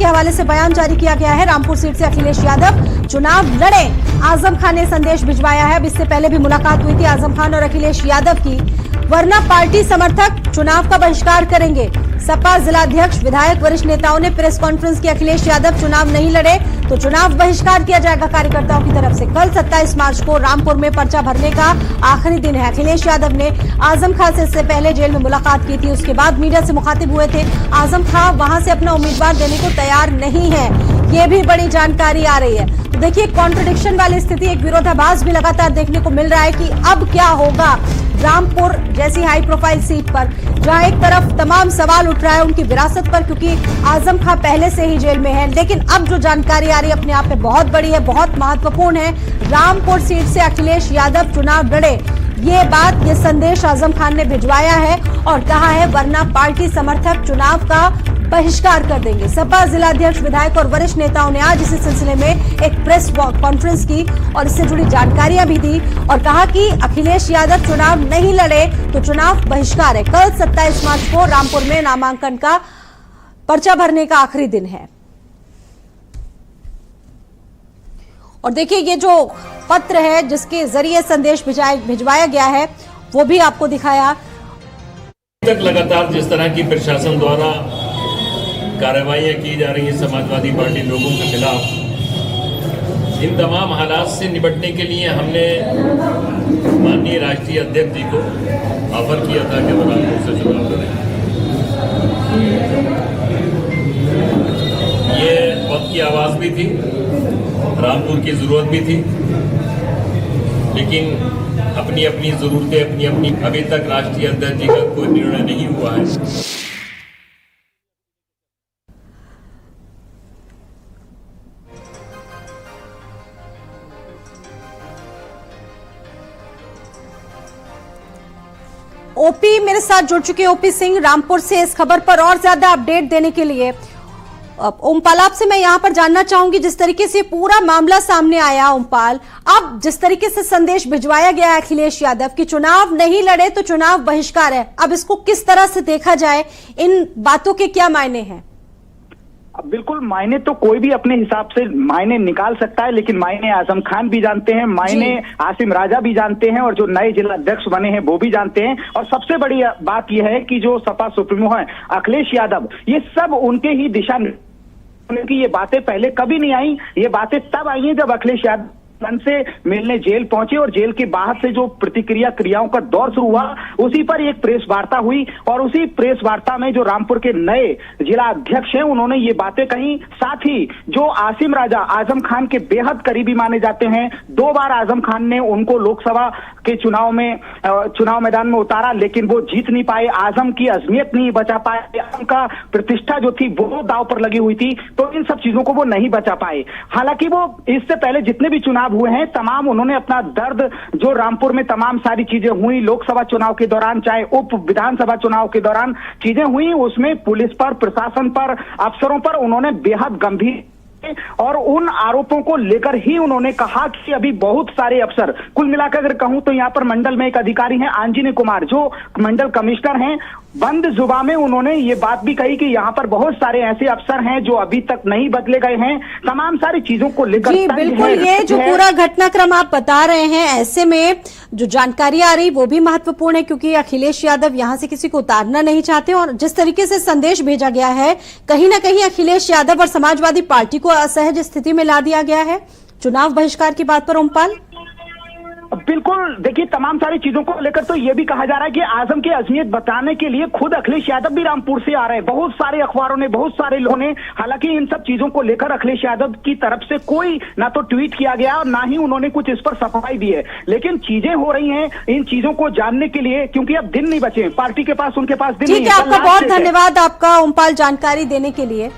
हवाले से बयान जारी किया गया है। रामपुर सीट से अखिलेश यादव चुनाव लड़े, आजम खान ने संदेश भिजवाया है। अब इससे पहले भी मुलाकात हुई थी आजम खान और अखिलेश यादव की, वरना पार्टी समर्थक चुनाव का बहिष्कार करेंगे। सपा जिलाध्यक्ष, विधायक, वरिष्ठ नेताओं ने प्रेस कॉन्फ्रेंस की। अखिलेश यादव चुनाव नहीं लड़े तो चुनाव बहिष्कार किया जाएगा कार्यकर्ताओं की तरफ से। कल 27 मार्च को रामपुर में पर्चा भरने का आखिरी दिन है। अखिलेश यादव ने आजम खान से इससे पहले जेल में मुलाकात की थी, उसके बाद मीडिया से मुखातिब हुए थे। आजम खान वहां से अपना उम्मीदवार देने को तैयार नहीं है, ये भी बड़ी जानकारी आ रही है। तो देखिए, कॉन्ट्रडिक्शन वाली स्थिति, एक विरोधाभास भी लगातार देखने को मिल रहा है कि अब क्या होगा रामपुर जैसी हाई प्रोफाइल सीट पर, जहां एक तरफ तमाम सवाल उठ रहा है उनकी विरासत पर, क्योंकि आजम खान पहले से ही जेल में है। लेकिन अब जो जानकारी आ रही है अपने आप में बहुत बड़ी है, बहुत महत्वपूर्ण है। रामपुर सीट से अखिलेश यादव चुनाव लड़े, ये बात, ये संदेश आजम खान ने भिजवाया है और कहा है वरना पार्टी समर्थक चुनाव का बहिष्कार कर देंगे। सपा जिलाध्यक्ष, विधायक और वरिष्ठ नेताओं ने आज इसी सिलसिले में एक प्रेस कॉन्फ्रेंस की और इससे जुड़ी जानकारियां भी दी और कहा कि अखिलेश यादव चुनाव नहीं लड़े तो चुनाव बहिष्कार है। कल 27 मार्च को रामपुर में नामांकन का पर्चा भरने का आखिरी दिन है। और देखिए, ये जो पत्र है जिसके जरिए संदेश भिजवाया गया है वो भी आपको दिखाया। तक लगातार जिस तरह की प्रशासन द्वारा कार्रवाइयां की जा रही हैं समाजवादी पार्टी लोगों के खिलाफ, इन तमाम हालात से निपटने के लिए हमने माननीय राष्ट्रीय अध्यक्ष जी को ऑफर किया था कि वो रामपुर से चुनाव लड़ें। ये वक्त की आवाज़ भी थी, रामपुर की ज़रूरत भी थी, लेकिन अपनी अपनी ज़रूरतें, अपनी अपनी, अभी तक राष्ट्रीय अध्यक्ष जी का कोई निर्णय नहीं हुआ है। ओपी मेरे साथ जुड़ चुके हैं, ओपी सिंह रामपुर से इस खबर पर और ज्यादा अपडेट देने के लिए। ओमपाल, आपसे मैं यहां पर जानना चाहूंगी, जिस तरीके से पूरा मामला सामने आया ओमपाल, अब जिस तरीके से संदेश भिजवाया गया है अखिलेश यादव की चुनाव नहीं लड़े तो चुनाव बहिष्कार है, अब इसको किस तरह से देखा जाए, इन बातों के क्या मायने हैं? बिल्कुल, मायने तो कोई भी अपने हिसाब से मायने निकाल सकता है, लेकिन मायने आजम खान भी जानते हैं, मायने आसिम राजा भी जानते हैं और जो नए जिला अध्यक्ष बने हैं वो भी जानते हैं। और सबसे बड़ी बात यह है कि जो सपा सुप्रीमो है अखिलेश यादव, ये सब उनके ही दिशा की ये बातें पहले कभी नहीं आई। ये बातें तब आई हैं जब अखिलेश यादव से मिलने जेल पहुंचे और जेल के बाहर से जो क्रियाओं का दौर शुरू हुआ, उसी पर एक प्रेस वार्ता हुई और उसी प्रेस वार्ता में जो रामपुर के नए जिला अध्यक्ष हैं उन्होंने ये बातें कही। साथ ही जो आसिम राजा आजम खान के बेहद करीबी माने जाते हैं, 2 बार आजम खान ने उनको लोकसभा के चुनाव मैदान में उतारा, लेकिन वो जीत नहीं पाए, आजम की अजमियत नहीं बचा पाए, उनका प्रतिष्ठा जो थी वो दांव पर लगी हुई थी, तो इन सब चीजों को वो नहीं बचा पाए। हालांकि वो इससे पहले जितने भी चुनाव हुए हैं तमाम उन्होंने अपना दर्द, जो रामपुर में तमाम सारी चीजें हुई लोकसभा चुनाव के दौरान, चाहे उप विधानसभा चुनाव के दौरान चीजें हुई, उसमें पुलिस पर, प्रशासन पर, अफसरों पर उन्होंने बेहद गंभीर और उन आरोपों को लेकर ही उन्होंने कहा कि अभी बहुत सारे अफसर, कुल मिलाकर अगर कहूं तो यहाँ पर मंडल में एक अधिकारी हैं आंजनी कुमार जो मंडल कमिश्नर हैं, बंद जुबान में उन्होंने ये बात भी कही कि यहाँ पर बहुत सारे ऐसे अफसर हैं जो अभी तक नहीं बदले गए हैं। तमाम सारी चीजों को लेकर जी बिल्कुल, ये जो पूरा घटनाक्रम आप बता रहे हैं, ऐसे में जो जानकारी आ रही वो भी महत्वपूर्ण है, क्योंकि अखिलेश यादव यहाँ से किसी को उतारना नहीं चाहते और जिस तरीके से संदेश भेजा गया है, कहीं ना कहीं अखिलेश यादव और समाजवादी पार्टी को असहज स्थिति में ला दिया गया है चुनाव बहिष्कार की बात पर। ओमपाल, बिल्कुल, देखिए तमाम सारी चीजों को लेकर तो ये भी कहा जा रहा है कि आजम की अजमियत बताने के लिए खुद अखिलेश यादव भी रामपुर से आ रहे हैं। बहुत सारे अखबारों ने, बहुत सारे लोगों ने, हालांकि इन सब चीजों को लेकर अखिलेश यादव की तरफ से कोई ना तो ट्वीट किया गया और ना ही उन्होंने कुछ इस पर सफाई दी है, लेकिन चीजें हो रही हैं इन चीजों को जानने के लिए, क्योंकि अब दिन नहीं बचे पार्टी के पास, उनके पास दिन नहीं है। आपका बहुत धन्यवाद आपका ओमपाल जानकारी देने के लिए।